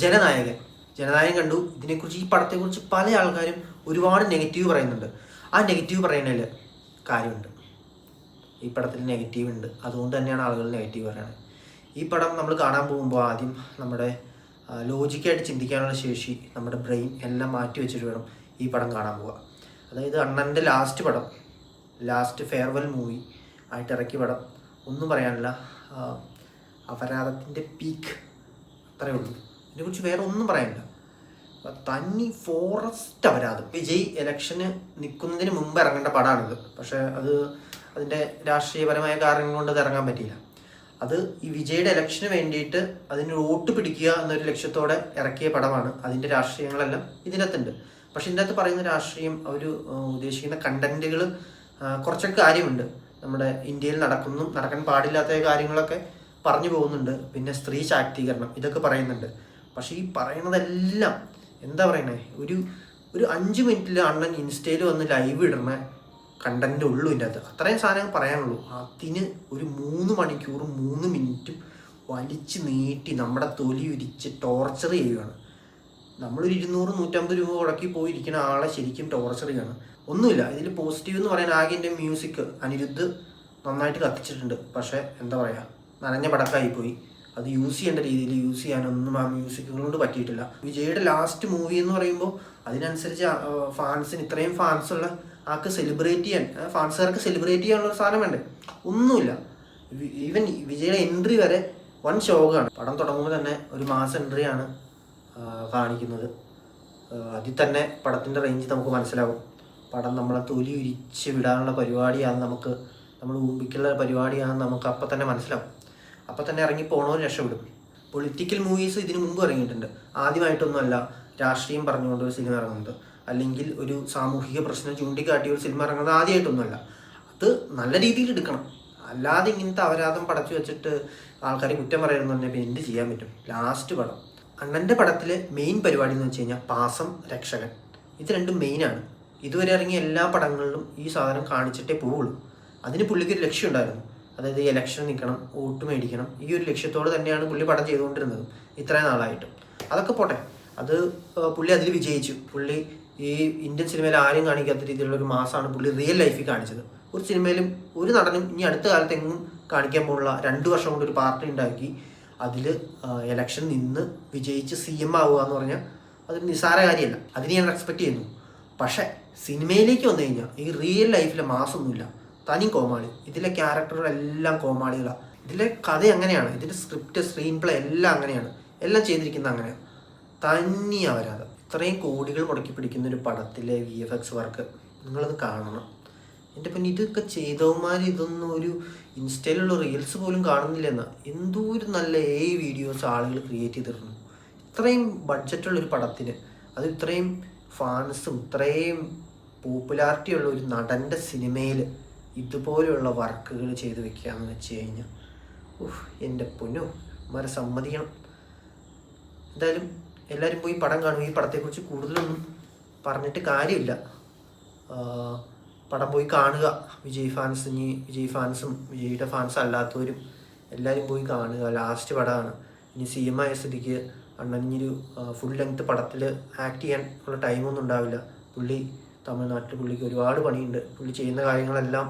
ജനനായകൻ കണ്ടു. ഇതിനെക്കുറിച്ച്, ഈ പടത്തെക്കുറിച്ച് പല ആൾക്കാരും ഒരുപാട് നെഗറ്റീവ് പറയുന്നുണ്ട്. ആ നെഗറ്റീവ് പറയുന്നതിൽ കാര്യമുണ്ട്. ഈ പടത്തിൽ നെഗറ്റീവ് ഉണ്ട്, അതുകൊണ്ട് തന്നെയാണ് ആളുകൾ നെഗറ്റീവ് പറയുന്നത്. ഈ പടം നമ്മൾ കാണാൻ പോകുമ്പോൾ ആദ്യം നമ്മുടെ ലോജിക്കായിട്ട് ചിന്തിക്കാനുള്ള ശേഷി, നമ്മുടെ ബ്രെയിൻ എല്ലാം മാറ്റി വെച്ചിട്ട് വേണം ഈ പടം കാണാൻ പോവുക. അതായത് അണ്ണൻ്റെ ലാസ്റ്റ് പടം, ലാസ്റ്റ് ഫെയർവെൽ മൂവി ആയിട്ട് ഇറക്കിയ പടം, ഒന്നും പറയാനില്ല. അപരാധത്തിൻ്റെ പീക്ക്, അത്രയേ ഉള്ളൂ. ഇതിനെക്കുറിച്ച് വേറെ ഒന്നും പറയാനില്ല. തന്നി ഫോറസ്റ്റ് അപരാധം. വിജയ് ഇലക്ഷന് നിൽക്കുന്നതിന് മുമ്പ് ഇറങ്ങേണ്ട പടമാണിത്. പക്ഷേ അതിൻ്റെ രാഷ്ട്രീയപരമായ കാരണങ്ങൾ കൊണ്ട് അത് ഇറങ്ങാൻ പറ്റിയില്ല. അത് ഈ വിജയുടെ ഇലക്ഷന് വേണ്ടിയിട്ട് അതിന് വോട്ട് പിടിക്കുക എന്നൊരു ലക്ഷ്യത്തോടെ ഇറക്കിയ പടമാണ്. അതിൻ്റെ രാഷ്ട്രീയങ്ങളെല്ലാം ഇതിനകത്തുണ്ട്. പക്ഷെ ഇതിനകത്ത് പറയുന്ന രാഷ്ട്രീയം, അവർ ഉദ്ദേശിക്കുന്ന കണ്ടന്റുകൾ കുറച്ചൊക്കെ കാര്യമുണ്ട്. നമ്മുടെ ഇന്ത്യയിൽ നടക്കാൻ പാടില്ലാത്ത കാര്യങ്ങളൊക്കെ പറഞ്ഞു പോകുന്നുണ്ട്. പിന്നെ സ്ത്രീ ശാക്തീകരണം, ഇതൊക്കെ പറയുന്നുണ്ട്. പക്ഷെ ഈ പറയുന്നതെല്ലാം എന്താ പറയണേ, ഒരു 5 മിനിറ്റിൽ അണ്ണൻ ഇൻസ്റ്റയിൽ വന്ന് ലൈവ് ഇടുന്ന കണ്ടന്റ് ഉള്ളൂ ഇതിൻ്റെ അകത്ത്. അത്രയും സാധനം പറയാനുള്ളൂ. അതിന് ഒരു 3 മണിക്കൂറും 3 മിനിറ്റും വലിച്ച് നീട്ടി നമ്മുടെ തൊലി ഉരിച്ച് ടോർച്ചർ ചെയ്യുകയാണ്. നമ്മളൊരു 200-150 രൂപ മുടക്കി പോയിരിക്കുന്ന ആളെ ശരിക്കും ടോർച്ചർ ചെയ്യാണ്. ഒന്നുമില്ല ഇതിൽ പോസിറ്റീവ് എന്ന് പറയാൻ. ആകെ എൻ്റെ മ്യൂസിക് അനിരുദ്ധ് നന്നായിട്ട് കത്തിച്ചിട്ടുണ്ട്. പക്ഷേ എന്താ പറയുക, നനഞ്ഞ പടക്കായി പോയി. അത് യൂസ് ചെയ്യേണ്ട രീതിയിൽ യൂസ് ചെയ്യാനൊന്നും ആ മ്യൂസിക്കുകൾ കൊണ്ട് പറ്റിയിട്ടില്ല. വിജയുടെ ലാസ്റ്റ് മൂവി എന്ന് പറയുമ്പോൾ അതിനനുസരിച്ച് ഫാൻസിന്, ഇത്രയും ഫാൻസുള്ള ആൾക്ക് സെലിബ്രേറ്റ് ചെയ്യാൻ, ഫാൻസുകാർക്ക് സെലിബ്രേറ്റ് ചെയ്യാനുള്ള ഒരു സാധനം വേണ്ടേ? ഒന്നുമില്ല. ഈവൻ വിജയുടെ എൻട്രി വരെ വൺ ഷോക്കാണ്. പടം തുടങ്ങുമ്പോൾ തന്നെ ഒരു മാസ് എൻട്രിയാണ് കാണിക്കുന്നത്. അതിൽ തന്നെ പടത്തിൻ്റെ റേഞ്ച് നമുക്ക് മനസ്സിലാവും. പടം നമ്മളെ തൊലി ഉരിച്ച് വിടാനുള്ള പരിപാടിയാണ്, നമ്മൾ ഊമ്പിക്കുള്ള പരിപാടിയാണെന്ന് നമുക്ക് അപ്പം തന്നെ മനസ്സിലാവും. അപ്പം തന്നെ ഇറങ്ങിപ്പോണവർ രക്ഷപ്പെടും. പൊളിറ്റിക്കൽ മൂവീസ് ഇതിനു മുമ്പ് ഇറങ്ങിയിട്ടുണ്ട്. ആദ്യമായിട്ടൊന്നുമല്ല രാഷ്ട്രീയം പറഞ്ഞുകൊണ്ട് ഒരു സിനിമ ഇറങ്ങുന്നത്, അല്ലെങ്കിൽ ഒരു സാമൂഹിക പ്രശ്നം ചൂണ്ടിക്കാട്ടിയ ഒരു സിനിമ ഇറങ്ങുന്നത് ആദ്യമായിട്ടൊന്നുമല്ല. അത് നല്ല രീതിയിൽ എടുക്കണം. അല്ലാതെ ഇങ്ങനത്തെ അപരാധം പടച്ചു വെച്ചിട്ട് ആൾക്കാരെ കുറ്റം പറയുന്നത് തന്നെ ഇപ്പം എന്ത് ചെയ്യാൻ പറ്റും? ലാസ്റ്റ് പടം, അണ്ണൻ്റെ പടത്തിലെ മെയിൻ പരിപാടി എന്ന് വെച്ച് കഴിഞ്ഞാൽ പാസം, രക്ഷകൻ, ഇത് രണ്ടും മെയിനാണ്. ഇതുവരെ ഇറങ്ങിയ എല്ലാ പടങ്ങളിലും ഈ സാധനം കാണിച്ചിട്ടേ പോവുള്ളൂ. അതിന് പുള്ളിക്കൊരു ലക്ഷ്യം ഉണ്ടായിരുന്നു. അതായത് ഇലക്ഷൻ നിൽക്കണം, വോട്ട് മേടിക്കണം, ഈ ഒരു ലക്ഷ്യത്തോട് തന്നെയാണ് പുള്ളി പടം ചെയ്തുകൊണ്ടിരുന്നത് ഇത്രയും നാളായിട്ടും. അതൊക്കെ പോട്ടെ, പുള്ളി അതിൽ വിജയിച്ചു. പുള്ളി ഈ ഇന്ത്യൻ സിനിമയിൽ ആരും കാണിക്കാത്ത രീതിയിലുള്ള ഒരു മാസമാണ് പുള്ളി റിയൽ ലൈഫിൽ കാണിച്ചത്. ഒരു സിനിമയിലും ഒരു നടനും ഇനി അടുത്ത കാലത്ത് എങ്ങും കാണിക്കാൻ പോകുള്ള 2 വർഷം കൊണ്ട് ഒരു പാർട്ടി ഉണ്ടാക്കി അതിൽ ഇലക്ഷൻ നിന്ന് വിജയിച്ച് CM ആവുക എന്ന് പറഞ്ഞാൽ അതൊരു നിസ്സാര കാര്യമല്ല. അതിന് ഞാൻ റെസ്പെക്ട് ചെയ്യുന്നു. പക്ഷേ സിനിമയിലേക്ക് വന്നു കഴിഞ്ഞാൽ ഈ റിയൽ ലൈഫിലെ മാസമൊന്നുമില്ല. തനി കോമാളി. ഇതിലെ ക്യാരക്ടറുകളെല്ലാം കോമാളികളാണ്. ഇതിലെ കഥ അങ്ങനെയാണ്. ഇതിൻ്റെ സ്ക്രിപ്റ്റ്, സ്ക്രീൻ പ്ലേ എല്ലാം അങ്ങനെയാണ്. എല്ലാം ചെയ്തിരിക്കുന്നത് അങ്ങനെയാണ്. തനി അപരാധം. ഇത്രയും കോടികൾ മുടക്കി പിടിക്കുന്ന ഒരു പടത്തിലെ VFX വർക്ക് നിങ്ങളത് കാണണം. എൻ്റെ പിന്നെ ഇതൊക്കെ ചെയ്തവന്മാർ ഇതൊന്നും ഒരു ഇൻസ്റ്റയിലുള്ള റീൽസ് പോലും കാണുന്നില്ലെന്ന. എന്തോ ഒരു നല്ല വീഡിയോസ് ആളുകൾ ക്രിയേറ്റ് ചെയ്തിരുന്നു. ഇത്രയും ബഡ്ജറ്റുള്ളൊരു പടത്തിന്, അത് ഇത്രയും ഫാൻസും ഇത്രയും പോപ്പുലാരിറ്റി ഉള്ള ഒരു നടൻ്റെ സിനിമയിൽ ഇതുപോലെയുള്ള വർക്കുകൾ ചെയ്ത് വെക്കുകയെന്ന് വെച്ച് കഴിഞ്ഞാൽ എൻ്റെ പൊന്നോ, മാരെ സമ്മതിക്കണം. എന്തായാലും എല്ലാവരും പോയി പടം കാണും. ഈ പടത്തെക്കുറിച്ച് കൂടുതലൊന്നും പറഞ്ഞിട്ട് കാര്യമില്ല. പടം പോയി കാണുക. വിജയ് ഫാൻസും വിജയുടെ ഫാൻസ് അല്ലാത്തവരും എല്ലാവരും പോയി കാണുക. ലാസ്റ്റ് പടമാണ്. ഇനി CM ആയ സ്ഥിതിക്ക് അണ്ണൻ ഇനിയൊരു ഫുൾ ലെങ്ത് പടത്തിൽ ആക്ട് ചെയ്യാൻ ഉള്ള ടൈമൊന്നും ഉണ്ടാവില്ല. തമിഴ്നാട്ടിൽ പുള്ളിക്ക് ഒരുപാട് പണിയുണ്ട്. പുള്ളി ചെയ്യുന്ന കാര്യങ്ങളെല്ലാം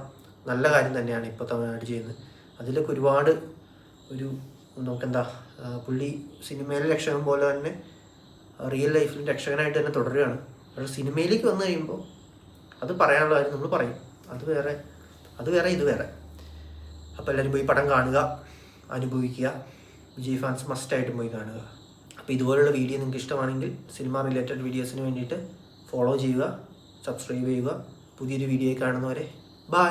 നല്ല കാര്യം തന്നെയാണ് ഇപ്പോൾ തമിഴ്നാട്ടിൽ ചെയ്യുന്നത്. അതിലൊക്കെ ഒരുപാട് നമുക്കെന്താ, പുള്ളി സിനിമയിലെ രക്ഷകൻ പോലെ തന്നെ റിയൽ ലൈഫിൽ രക്ഷകനായിട്ട് തന്നെ തുടരുകയാണ്. പക്ഷേ സിനിമയിലേക്ക് വന്നു കഴിയുമ്പോൾ അത് പറയാനുള്ള കാര്യം നമ്മൾ പറയും. അത് വേറെ ഇത് വേറെ. അപ്പോൾ എല്ലാവരും പോയി പടം കാണുക, അനുഭവിക്കുക. വിജയ് ഫാൻസ് മസ്റ്റായിട്ടും പോയി കാണുക. അപ്പോൾ ഇതുപോലുള്ള വീഡിയോ നിങ്ങൾക്ക് ഇഷ്ടമാണെങ്കിൽ സിനിമ റിലേറ്റഡ് വീഡിയോസിന് വേണ്ടിയിട്ട് ഫോളോ ചെയ്യുക, സബ്സ്ക്രൈബ് ചെയ്യുക. പുതിയൊരു വീഡിയോയിൽ കാണുന്നവരെ ബൈ.